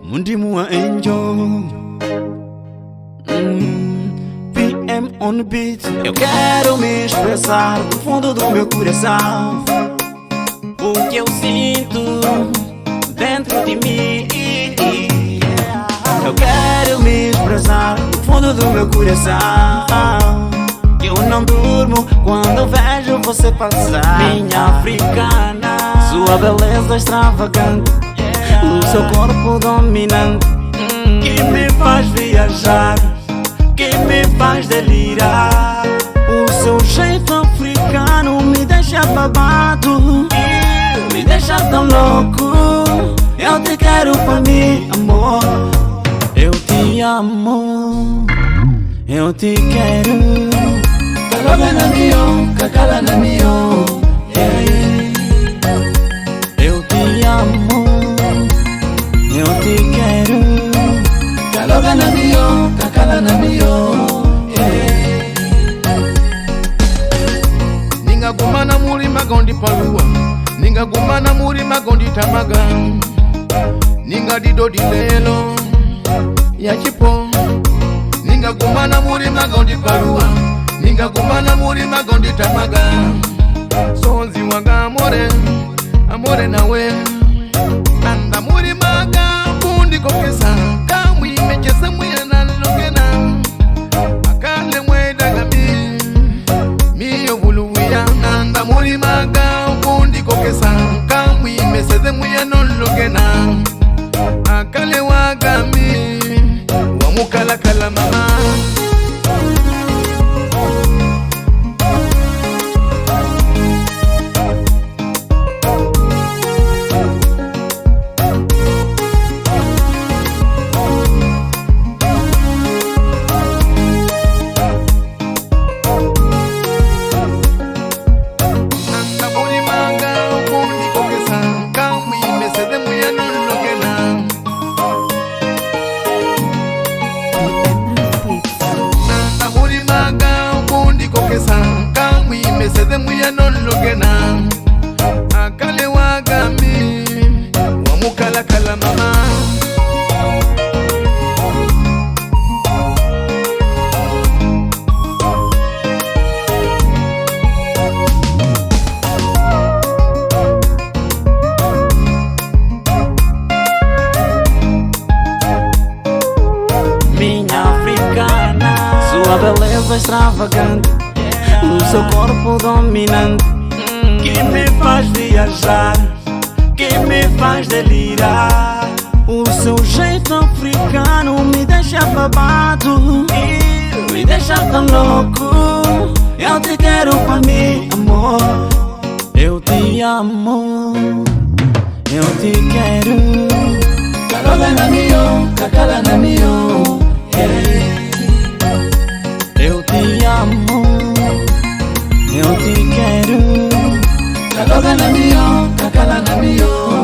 Mundi mua angel. PM on the beat. Eu quero me expressar do fundo do meu coração, o que eu sinto dentro de mim. Eu quero me expressar do fundo do meu coração. Eu não durmo quando vejo você passar. Minha africana, sua beleza extravagante, o seu corpo dominante, que me faz viajar, que me faz delirar. O seu jeito africano me deixa babado, me deixa tão louco. Eu te quero pra mim, amor. Eu te amo, eu te quero. Kaloga na mio, kakala na mio, Eu te amo, eu te quero. Kaloga na mio, kakala na mio, Ninga gumana muri magondi palua, ninga gumana muri magondi tamaga, ninga dido dilelo ya chipo. Ninga gumana muri magondi palua, ninga gumana muri magondi tamaga. Sonzi wanga amore, amore nawe. Nanda muri maga pundi kokesa, kamwi mechesa mwe na logena. Akale mwe dagabi, miyo buluya. Nanda muri maga pundi kokesa, kamwi meseze mwe na logena. Akale wagami, wamukala kala mama. Mesede muya no logena. Akale wagami, wamukala kala mama. Minha africana, sua beleza extravagante, o seu corpo dominante, que me faz viajar, que me faz delirar. O seu jeito africano me deixa babado, me deixa tão louco. Eu te quero pra mim, amor. Eu te amo, eu te quero. Kaloga na mio, kakala na mio, Eu te amo, eu te quero. Kaloga na mio, kakala na mio.